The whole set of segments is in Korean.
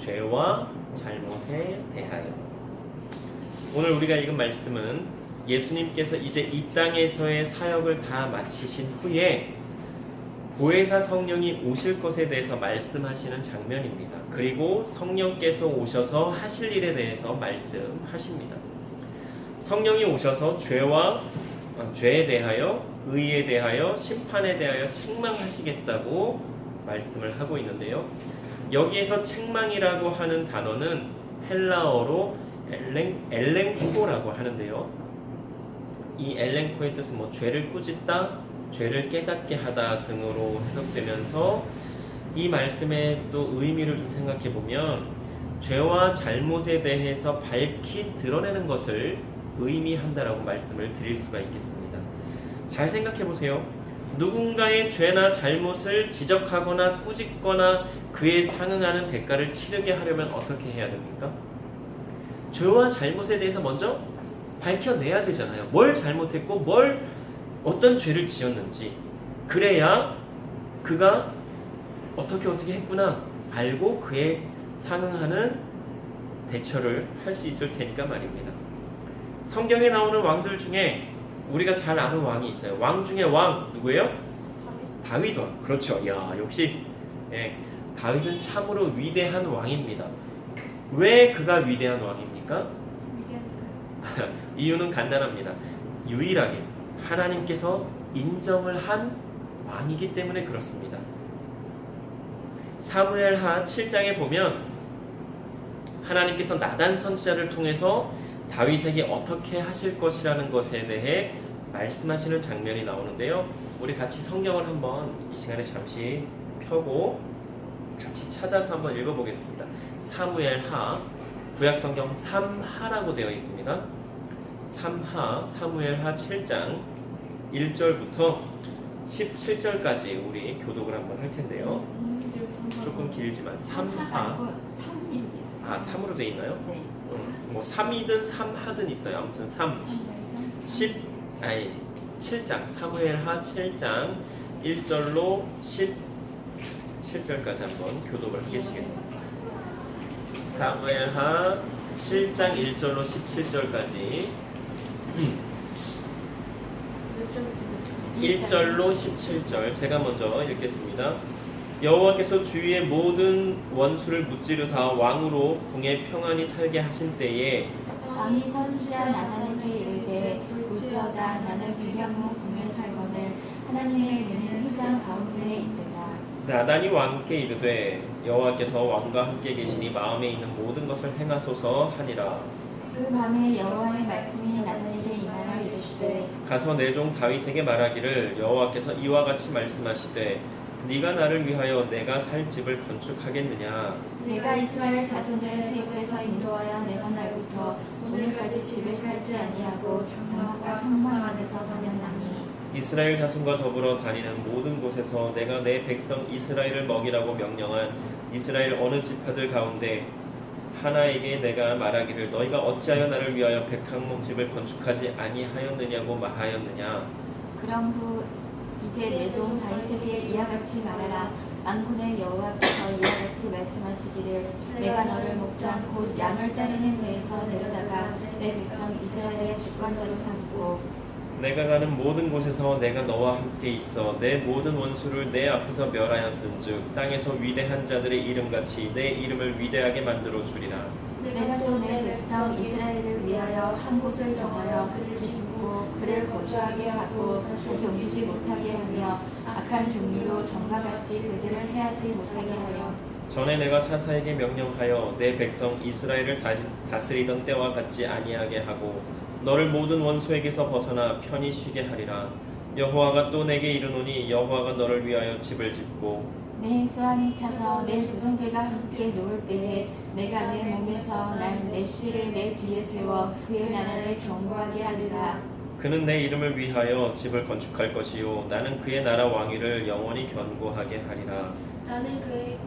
죄와 잘못에 대하여. 오늘 우리가 읽은 말씀은 예수님께서 이제 이 땅에서의 사역을 다 마치신 후에 보혜사 성령이 오실 것에 대해서 말씀하시는 장면입니다. 그리고 성령께서 오셔서 하실 일에 대해서 말씀하십니다. 성령이 오셔서 죄에 대하여, 의에 대하여, 심판에 대하여 책망하시겠다고 말씀을 하고 있는데요. 여기에서 책망이라고 하는 단어는 헬라어로 엘렌코라고 하는데요. 이 엘렌코의 뜻은 죄를 꾸짖다, 죄를 깨닫게 하다 등으로 해석되면서 이 말씀의 또 의미를 좀 생각해 보면 죄와 잘못에 대해서 밝히 드러내는 것을 의미한다라고 말씀을 드릴 수가 있겠습니다. 잘 생각해 보세요. 누군가의 죄나 잘못을 지적하거나 꾸짖거나 그에 상응하는 대가를 치르게 하려면 어떻게 해야 됩니까? 죄와 잘못에 대해서 먼저 밝혀내야 되잖아요. 뭘 잘못했고 어떤 죄를 지었는지, 그래야 그가 어떻게 했구나 알고 그에 상응하는 대처를 할 수 있을 테니까 말입니다. 성경에 나오는 왕들 중에 우리가 잘 아는 왕이 있어요. 왕 중에 왕 누구예요? 다윗 왕. 그렇죠. 야, 역시 다윗은 참으로 위대한 왕입니다. 왜 그가 위대한 왕입니까? 이유는 간단합니다. 유일하게 하나님께서 인정을 한 왕이기 때문에 그렇습니다. 사무엘하 7장에 보면 하나님께서 나단 선지자를 통해서 다윗에게 어떻게 하실 것이라는 것에 대해 말씀하시는 장면이 나오는데요. 우리 같이 성경을 한번 이 시간에 잠시 펴고 같이 찾아서 한번 읽어보겠습니다. 사무엘하, 구약성경 3하라고 되어 있습니다. 3하, 사무엘하 7장 1절부터 17절까지 우리 교독을 한번 할 텐데요. 조금 길지만 3하, 3으로 되어 있나요? 네. 3이든 3하든 있어요. 아무튼 7장, 사무엘하 7장 1절로 17절까지 한번 교독을 하겠습니다. 사무엘하 7장 1절로 17절까지 1절로 17절 제가 먼저 읽겠습니다. 여호와께서 주위의 모든 원수를 무찌르사 왕으로 궁에 평안히 살게 하신 때에 왕이 선지자 나단에게 이르되 보지어다 나는 빌야모 궁에 살거늘 하나님의 은혜는 휘장 가운데에 있도다. 나단이 왕께 이르되 여호와께서 왕과 함께 계시니 마음에 있는 모든 것을 행하소서 하니라. 그 밤에 여호와의 말씀이 나단에게 임하여 이르시되 가서 내 종 다윗에게 말하기를 여호와께서 이와 같이 말씀하시되 네가 나를 위하여 내가 살 집을 건축하겠느냐. 내가 이스라엘 자손을 세국에서 인도하여 내던 날부터 오늘까지 집을 살지 아니하고 장막과 성막 안에서 다녔나니 이스라엘 자손과 더불어 다니는 모든 곳에서 내가 내 백성 이스라엘을 먹이라고 명령한 이스라엘 어느 지파들 가운데 하나에게 내가 말하기를 너희가 어찌하여 나를 위하여 백항목 집을 건축하지 아니하였느냐고 말하였느냐. 그럼 후 이제 내 종 다윗에게 이와 같이 말하라. 만군의 여호와께서 이와 같이 말씀하시기를 내가 너를 목장 곧 양을 따르는 데에서 데려다가 내 백성 이스라엘의 주권자로 삼고 내가 가는 모든 곳에서 내가 너와 함께 있어 내 모든 원수를 내 앞에서 멸하였은즉 땅에서 위대한 자들의 이름같이 내 이름을 위대하게 만들어 주리라. 내가 또 내 백성 이스라엘을 위하여 한 곳을 정하여 그를 심고 그를 거주하게 하고 다시 옮기지 못하게 하며 악한 종류로 전과 같이 그들을 해하지 못하게 하여 전에 내가 사사에게 명령하여 내 백성 이스라엘을 다스리던 때와 같지 아니하게 하고 너를 모든 원수에게서 벗어나 편히 쉬게 하리라. 여호와가 또 내게 이르노니 여호와가 너를 위하여 집을 짓고 내 수완이 차서 내 조상들과 함께 놓을 때에 내가 내 몸에서 난 내 씨를 내 뒤에 세워 그의 나라를 견고하게 하리라. 그는 내 이름을 위하여 집을 건축할 것이요 나는 그의 나라 왕위를 영원히 견고하게 하리라. 나는 그에게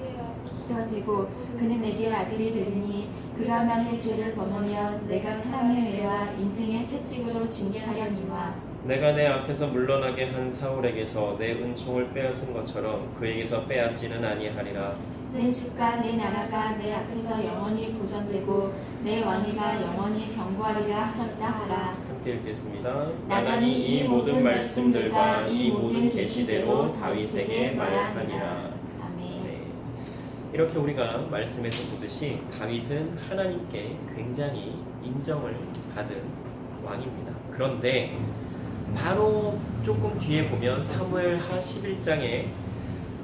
자 되고 그는 내게 아들이 되리니 그가 만일 죄를 범하면 내가 사람의 매와 인생의 채찍으로 징계하려니와 내가 내 앞에서 물러나게 한 사울에게서 내 은총을 빼앗은 것처럼 그에게서 빼앗지는 아니하리라. 내 주가 내 나라가 내 앞에서 영원히 보존되고 내 왕위가 영원히 경고하리라 하셨다 하라. 함께 읽겠습니다. 나단이 이 모든 말씀들과 이 모든 계시대로 다윗에게 말하니라. 아멘. 네. 이렇게 우리가 말씀에서 보듯이 다윗은 하나님께 굉장히 인정을 받은 왕입니다. 그런데 바로 조금 뒤에 보면 사무엘하 11장에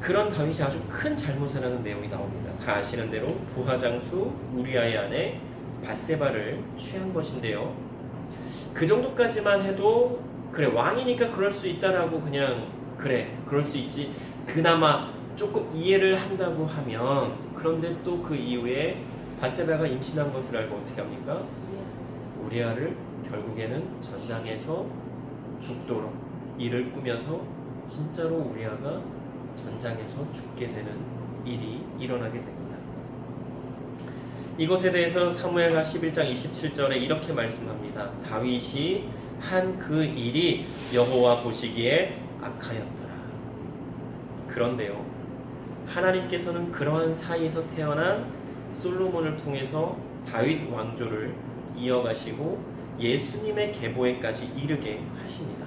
그런 다윗이 아주 큰 잘못을 하는 내용이 나옵니다. 다 아시는 대로 부하장수 우리아의 아내 밧세바를 취한 것인데요. 그 정도까지만 해도 그래 왕이니까 그럴 수 있다라고 그냥 그래 그럴 수 있지 그나마 조금 이해를 한다고 하면, 그런데 또 그 이후에 밧세바가 임신한 것을 알고 어떻게 합니까? 우리아를 결국에는 전장에서 죽도록 일을 꾸며서 진짜로 우리아가 전장에서 죽게 되는 일이 일어나게 됩니다. 이것에 대해서 사무엘하 11장 27절에 이렇게 말씀합니다. 다윗이 한 그 일이 여호와 보시기에 악하였더라. 그런데요, 하나님께서는 그러한 사이에서 태어난 솔로몬을 통해서 다윗 왕조를 이어가시고 예수님의 계보에까지 이르게 하십니다.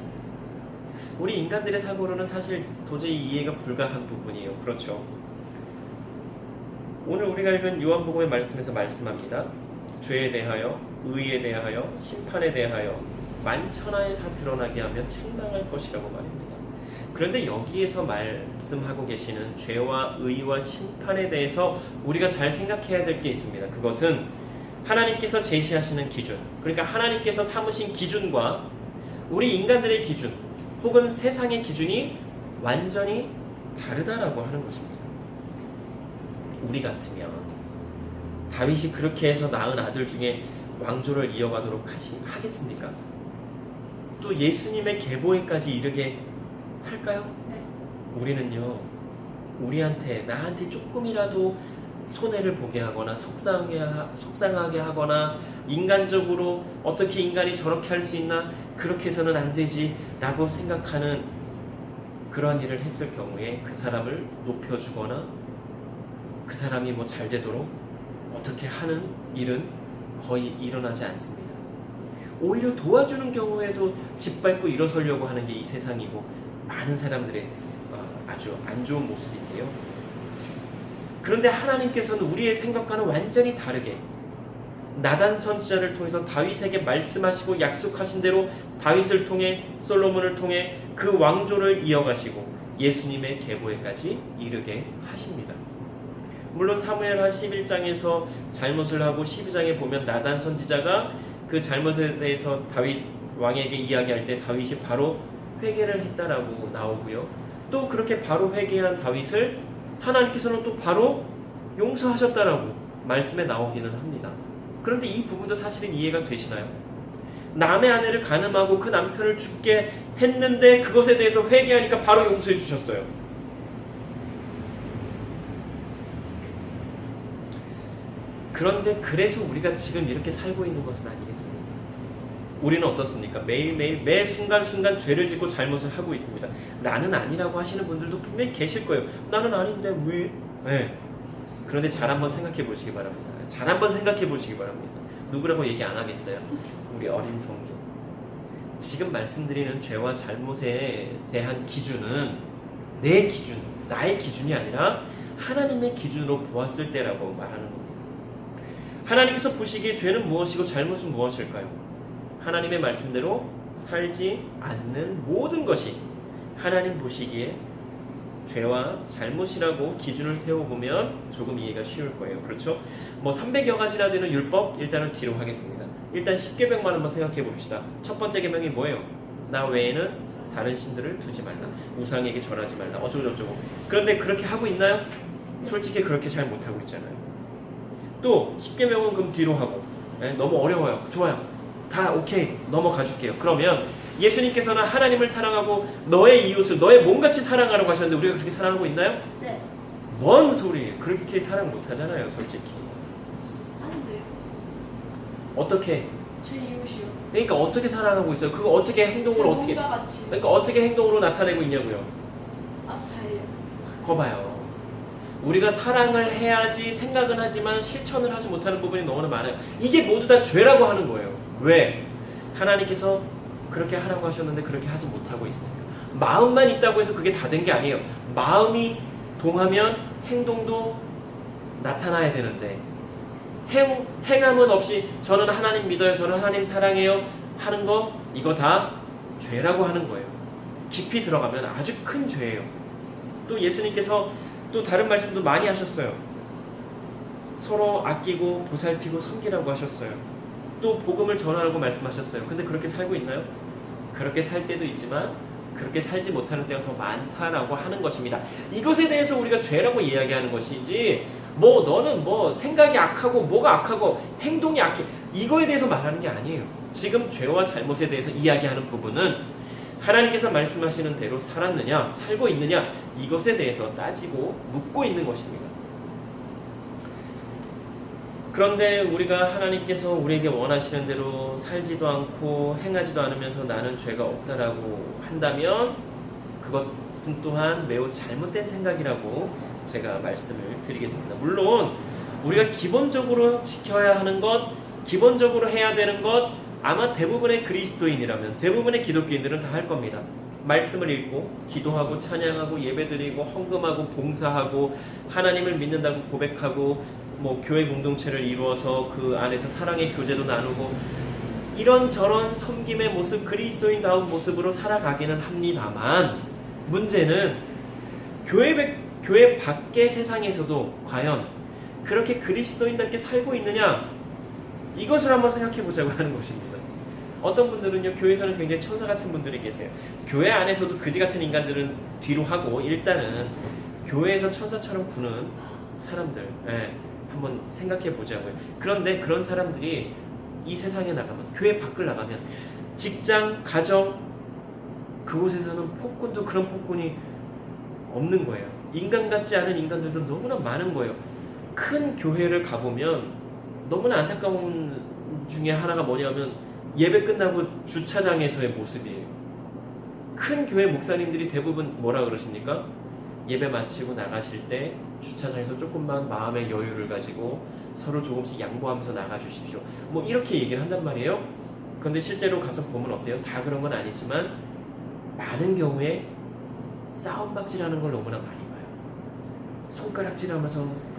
우리 인간들의 사고로는 사실 도저히 이해가 불가한 부분이에요. 그렇죠? 오늘 우리가 읽은 요한복음의 말씀에서 말씀합니다. 죄에 대하여, 의에 대하여, 심판에 대하여 만천하에 다 드러나게 하면 책망할 것이라고 말입니다. 그런데 여기에서 말씀하고 계시는 죄와 의와 심판에 대해서 우리가 잘 생각해야 될 게 있습니다. 그것은 하나님께서 제시하시는 기준, 그러니까 하나님께서 삼으신 기준과 우리 인간들의 기준 혹은 세상의 기준이 완전히 다르다라고 하는 것입니다. 우리 같으면 다윗이 그렇게 해서 낳은 아들 중에 왕조를 이어가도록 하겠습니까? 또 예수님의 계보에까지 이르게 할까요? 네. 우리는요, 나한테 조금이라도 손해를 보게 하거나 속상하게 하거나 인간적으로 어떻게 인간이 저렇게 할 수 있나, 그렇게 해서는 안 되지 라고 생각하는 그러한 일을 했을 경우에 그 사람을 높여주거나 그 사람이 뭐 잘 되도록 어떻게 하는 일은 거의 일어나지 않습니다. 오히려 도와주는 경우에도 짓밟고 일어서려고 하는 게 이 세상이고 많은 사람들의 아주 안 좋은 모습인데요. 그런데 하나님께서는 우리의 생각과는 완전히 다르게 나단 선지자를 통해서 다윗에게 말씀하시고 약속하신 대로 다윗을 통해 솔로몬을 통해 그 왕조를 이어가시고 예수님의 계보에까지 이르게 하십니다. 물론 사무엘하 11장에서 잘못을 하고 12장에 보면 나단 선지자가 그 잘못에 대해서 다윗 왕에게 이야기할 때 다윗이 바로 회개를 했다라고 나오고요. 또 그렇게 바로 회개한 다윗을 하나님께서는 또 바로 용서하셨다라고 말씀에 나오기는 합니다. 그런데 이 부분도 사실은 이해가 되시나요? 남의 아내를 간음하고 그 남편을 죽게 했는데 그것에 대해서 회개하니까 바로 용서해 주셨어요. 그런데 그래서 우리가 지금 이렇게 살고 있는 것은 아니겠습니까? 우리는 어떻습니까? 매일매일 매 순간순간 죄를 짓고 잘못을 하고 있습니다. 나는 아니라고 하시는 분들도 분명히 계실 거예요. 나는 아닌데 왜? 네. 그런데 잘 한번 생각해 보시기 바랍니다. 잘 한번 생각해 보시기 바랍니다. 누구라고 얘기 안 하겠어요? 우리 어린 성도. 지금 말씀드리는 죄와 잘못에 대한 기준은 내 기준, 나의 기준이 아니라 하나님의 기준으로 보았을 때라고 말하는 겁니다. 하나님께서 보시기에 죄는 무엇이고 잘못은 무엇일까요? 하나님의 말씀대로 살지 않는 모든 것이 하나님 보시기에 죄와 잘못이라고 기준을 세워보면 조금 이해가 쉬울 거예요. 그렇죠? 뭐 300여 가지나 되는 율법 일단은 뒤로 하겠습니다. 일단 10계명만 한번 생각해 봅시다. 첫 번째 계명이 뭐예요? 나 외에는 다른 신들을 두지 말라. 우상에게 절하지 말라. 어쩌고저쩌고. 그런데 그렇게 하고 있나요? 솔직히 그렇게 잘 못하고 있잖아요. 또 10계명은 그럼 뒤로 하고. 너무 어려워요. 좋아요. 다 오케이. 넘어가 줄게요. 그러면 예수님께서는 하나님을 사랑하고 너의 이웃을 너의 몸같이 사랑하라고 하셨는데 우리가 그렇게 사랑하고 있나요? 네. 뭔 소리예요. 그렇게 사랑 못하잖아요. 솔직히. 하는데요. 어떻게? 제 이웃이요. 그러니까 어떻게 사랑하고 있어요? 그거 어떻게 제 행동으로 어떻게? 몸과 같이. 그러니까 어떻게 행동으로 나타내고 있냐고요. 아주 잘요. 거 봐요. 우리가 사랑을 해야지 생각은 하지만 실천을 하지 못하는 부분이 너무나 많아요. 이게 모두 다 죄라고 하는 거예요. 왜? 하나님께서 그렇게 하라고 하셨는데 그렇게 하지 못하고 있어요. 마음만 있다고 해서 그게 다 된 게 아니에요. 마음이 동하면 행동도 나타나야 되는데 행함은 없이 저는 하나님 믿어요, 저는 하나님 사랑해요 하는 거, 이거 다 죄라고 하는 거예요. 깊이 들어가면 아주 큰 죄예요. 또 예수님께서 또 다른 말씀도 많이 하셨어요. 서로 아끼고 보살피고 섬기라고 하셨어요. 또 복음을 전하라고 말씀하셨어요. 근데 그렇게 살고 있나요? 그렇게 살 때도 있지만 그렇게 살지 못하는 때가 더 많다라고 하는 것입니다. 이것에 대해서 우리가 죄라고 이야기하는 것이지, 뭐 너는 뭐 생각이 악하고 뭐가 악하고 행동이 악해, 이거에 대해서 말하는 게 아니에요. 지금 죄와 잘못에 대해서 이야기하는 부분은 하나님께서 말씀하시는 대로 살았느냐, 살고 있느냐, 이것에 대해서 따지고 묻고 있는 것입니다. 그런데 우리가 하나님께서 우리에게 원하시는 대로 살지도 않고 행하지도 않으면서 나는 죄가 없다라고 한다면 그것은 또한 매우 잘못된 생각이라고 제가 말씀을 드리겠습니다. 물론 우리가 기본적으로 지켜야 하는 것, 기본적으로 해야 되는 것, 아마 대부분의 그리스도인이라면 대부분의 기독교인들은 다 할 겁니다. 말씀을 읽고 기도하고 찬양하고 예배드리고 헌금하고 봉사하고 하나님을 믿는다고 고백하고 뭐 교회 공동체를 이루어서 그 안에서 사랑의 교제도 나누고 이런저런 섬김의 모습, 그리스도인다운 모습으로 살아가기는 합니다만, 문제는 교회 밖의 세상에서도 과연 그렇게 그리스도인답게 살고 있느냐, 이것을 한번 생각해 보자고 하는 것입니다. 어떤 분들은요, 교회에서는 굉장히 천사 같은 분들이 계세요. 교회 안에서도 그지 같은 인간들은 뒤로 하고 일단은 교회에서 천사처럼 구는 사람들, 한번 생각해 보자고요. 그런데 그런 사람들이 이 세상에 나가면, 교회 밖을 나가면 직장, 가정, 그곳에서는 폭군도 그런 폭군이 없는 거예요. 인간 같지 않은 인간들도 너무나 많은 거예요. 큰 교회를 가보면 너무나 안타까운 중에 하나가 뭐냐면 예배 끝나고 주차장에서의 모습이에요. 큰 교회 목사님들이 대부분 뭐라 그러십니까? 예배 마치고 나가실 때 주차장에서 조금만 마음의 여유를 가지고 서로 조금씩 양보하면서 나가주십시오. 뭐 이렇게 얘기를 한단 말이에요. 그런데 실제로 가서 보면 어때요? 다 그런 건 아니지만 많은 경우에 싸움박질하는 걸 너무나 많이 봐요. 손가락질하면서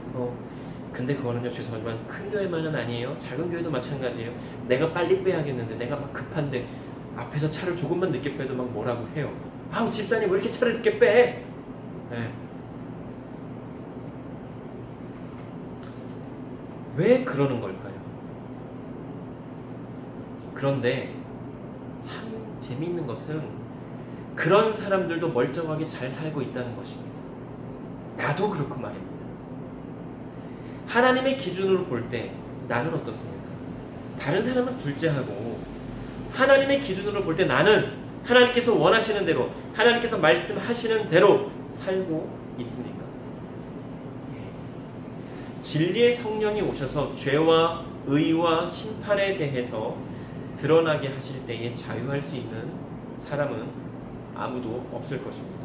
근데 그거는요, 죄송하지만 큰 교회만은 아니에요. 작은 교회도 마찬가지예요. 내가 빨리 빼야겠는데 내가 막 급한데 앞에서 차를 조금만 늦게 빼도 막 뭐라고 해요. 아우 집사님 왜 이렇게 차를 늦게 빼? 네. 왜 그러는 걸까요? 그런데 참 재미있는 것은 그런 사람들도 멀쩡하게 잘 살고 있다는 것입니다. 나도 그렇고 말입니다. 하나님의 기준으로 볼 때 나는 어떻습니까? 다른 사람은 둘째하고 하나님의 기준으로 볼 때 나는 하나님께서 원하시는 대로, 하나님께서 말씀하시는 대로 살고 있습니까? 진리의 성령이 오셔서 죄와 의와 심판에 대해서 드러나게 하실 때에 자유할 수 있는 사람은 아무도 없을 것입니다.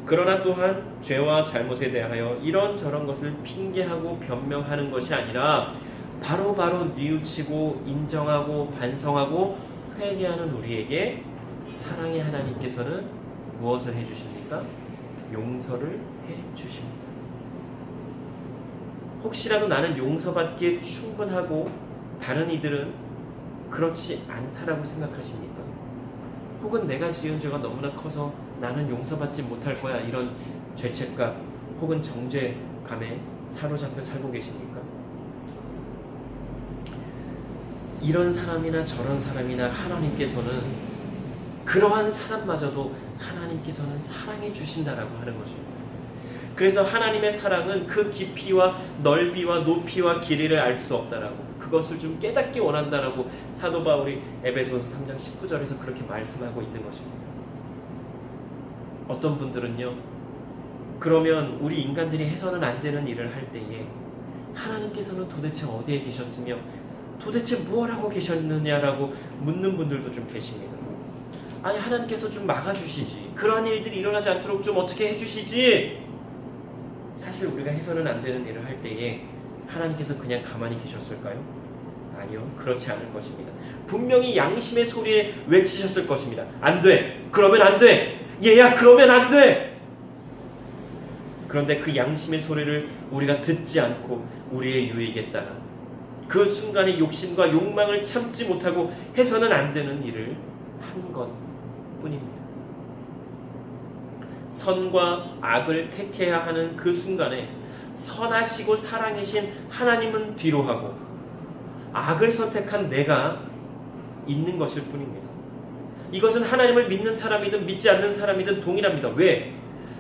그러나 또한 죄와 잘못에 대하여 이런저런 것을 핑계하고 변명하는 것이 아니라 바로바로 뉘우치고 인정하고 반성하고 회개하는 우리에게 사랑의 하나님께서는 무엇을 해주십니까? 용서를 해주십니다. 혹시라도 나는 용서받기에 충분하고 다른 이들은 그렇지 않다라고 생각하십니까? 혹은 내가 지은 죄가 너무나 커서 나는 용서받지 못할 거야, 이런 죄책감 혹은 정죄감에 사로잡혀 살고 계십니까? 이런 사람이나 저런 사람이나 하나님께서는 그러한 사람마저도 하나님께서는 사랑해 주신다라고 하는 것입니다. 그래서 하나님의 사랑은 그 깊이와 넓이와 높이와 길이를 알 수 없다라고, 그것을 좀 깨닫기 원한다라고 사도 바울이 에베소서 3장 19절에서 그렇게 말씀하고 있는 것입니다. 어떤 분들은요, 그러면 우리 인간들이 해서는 안 되는 일을 할 때에 하나님께서는 도대체 어디에 계셨으며 도대체 무엇 하고 계셨느냐라고 묻는 분들도 좀 계십니다. 아니, 하나님께서 좀 막아주시지, 그러한 일들이 일어나지 않도록 좀 어떻게 해주시지. 사실 우리가 해서는 안 되는 일을 할 때에 하나님께서 그냥 가만히 계셨을까요? 아니요, 그렇지 않을 것입니다. 분명히 양심의 소리에 외치셨을 것입니다. 안 돼! 그러면 안 돼! 얘야, 그러면 안 돼! 그런데 그 양심의 소리를 우리가 듣지 않고 우리의 유익에 따라 그 순간의 욕심과 욕망을 참지 못하고 해서는 안 되는 일을 한 것뿐입니다. 선과 악을 택해야 하는 그 순간에 선하시고 사랑이신 하나님은 뒤로 하고 악을 선택한 내가 있는 것일 뿐입니다. 이것은 하나님을 믿는 사람이든 믿지 않는 사람이든 동일합니다. 왜?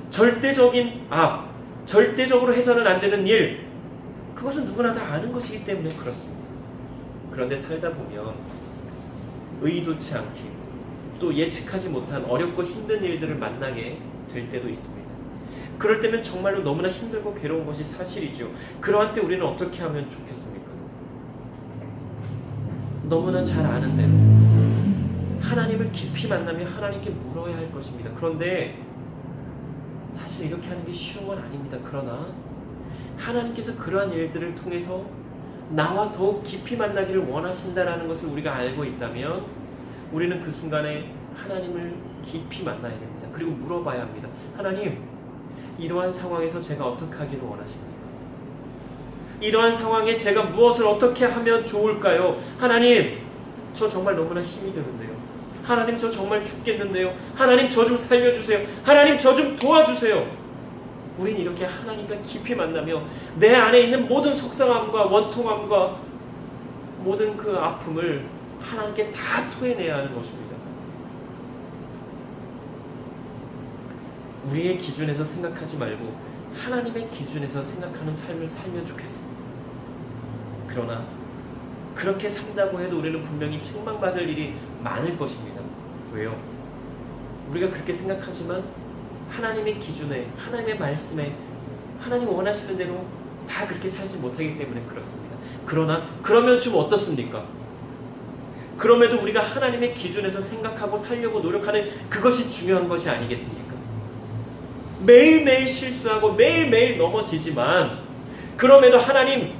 절대적인 악, 절대적으로 해서는 안 되는 일, 그것은 누구나 다 아는 것이기 때문에 그렇습니다. 그런데 살다 보면 의도치 않게 또 예측하지 못한 어렵고 힘든 일들을 만나게 될 때도 있습니다. 그럴 때면 정말로 너무나 힘들고 괴로운 것이 사실이죠. 그러한 때 우리는 어떻게 하면 좋겠습니까? 너무나 잘 아는 대로 하나님을 깊이 만나며 하나님께 물어야 할 것입니다. 그런데 사실 이렇게 하는 게 쉬운 건 아닙니다. 그러나 하나님께서 그러한 일들을 통해서 나와 더욱 깊이 만나기를 원하신다라는 것을 우리가 알고 있다면 우리는 그 순간에 하나님을 깊이 만나야 됩니다. 그리고 물어봐야 합니다. 하나님, 이러한 상황에서 제가 어떻게 하기를 원하십니까? 이러한 상황에 제가 무엇을 어떻게 하면 좋을까요? 하나님, 저 정말 너무나 힘이 드는데요. 하나님, 저 정말 죽겠는데요. 하나님, 저 좀 살려주세요. 하나님, 저 좀 도와주세요. 우린 이렇게 하나님과 깊이 만나며 내 안에 있는 모든 속상함과 원통함과 모든 그 아픔을 하나님께 다 토해내야 하는 것입니다. 우리의 기준에서 생각하지 말고 하나님의 기준에서 생각하는 삶을 살면 좋겠습니다. 그러나 그렇게 산다고 해도 우리는 분명히 책망받을 일이 많을 것입니다. 왜요? 우리가 그렇게 생각하지만 하나님의 기준에, 하나님의 말씀에, 하나님 원하시는 대로 다 그렇게 살지 못하기 때문에 그렇습니다. 그러나 그러면 좀 어떻습니까? 그럼에도 우리가 하나님의 기준에서 생각하고 살려고 노력하는 그것이 중요한 것이 아니겠습니까? 매일매일 실수하고 매일매일 넘어지지만 그럼에도 하나님,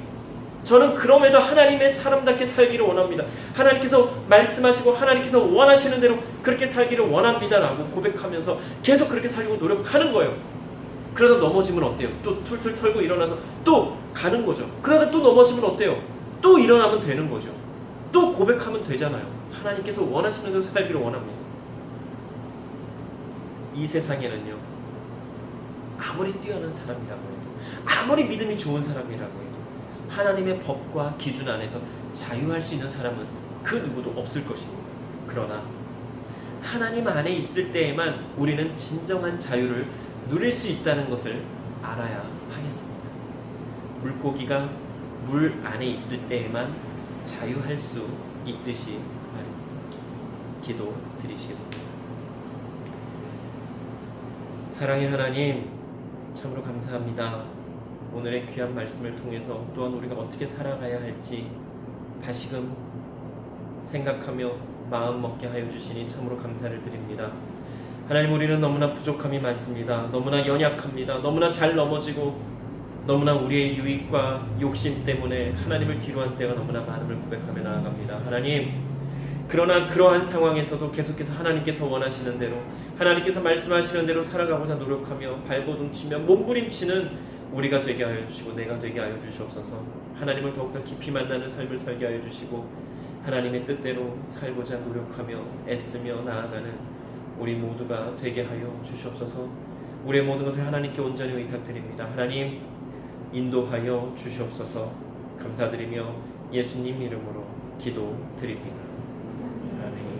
저는 그럼에도 하나님의 사람답게 살기를 원합니다. 하나님께서 말씀하시고 하나님께서 원하시는 대로 그렇게 살기를 원합니다 라고 고백하면서 계속 그렇게 살려고 노력하는 거예요. 그러다 넘어지면 어때요? 또 툴툴 털고 일어나서 또 가는 거죠. 그러다 또 넘어지면 어때요? 또 일어나면 되는 거죠. 또 고백하면 되잖아요. 하나님께서 원하시는 대로 살기를 원합니다. 이 세상에는요, 아무리 뛰어난 사람이라고 해도, 아무리 믿음이 좋은 사람이라고 해도 하나님의 법과 기준 안에서 자유할 수 있는 사람은 그 누구도 없을 것입니다. 그러나 하나님 안에 있을 때에만 우리는 진정한 자유를 누릴 수 있다는 것을 알아야 하겠습니다. 물고기가 물 안에 있을 때에만 자유할 수 있듯이 말입니다. 기도 드리시겠습니다. 사랑의 하나님, 참으로 감사합니다. 오늘의 귀한 말씀을 통해서 또한 우리가 어떻게 살아가야 할지 다시금 생각하며 마음 먹게 하여 주시니 참으로 감사를 드립니다. 하나님, 우리는 너무나 부족함이 많습니다. 너무나 연약합니다. 너무나 잘 넘어지고 너무나 우리의 유익과 욕심 때문에 하나님을 뒤로한 때가 너무나 많음을 고백하며 나아갑니다. 하나님, 그러나 그러한 상황에서도 계속해서 하나님께서 원하시는 대로, 하나님께서 말씀하시는 대로 살아가고자 노력하며 발버둥치며 몸부림치는 우리가 되게 하여 주시고 내가 되게 하여 주시옵소서. 하나님을 더욱더 깊이 만나는 삶을 살게 하여 주시고 하나님의 뜻대로 살고자 노력하며 애쓰며 나아가는 우리 모두가 되게 하여 주시옵소서. 우리의 모든 것을 하나님께 온전히 의탁드립니다. 하나님, 인도하여 주시옵소서. 감사드리며 예수님 이름으로 기도드립니다.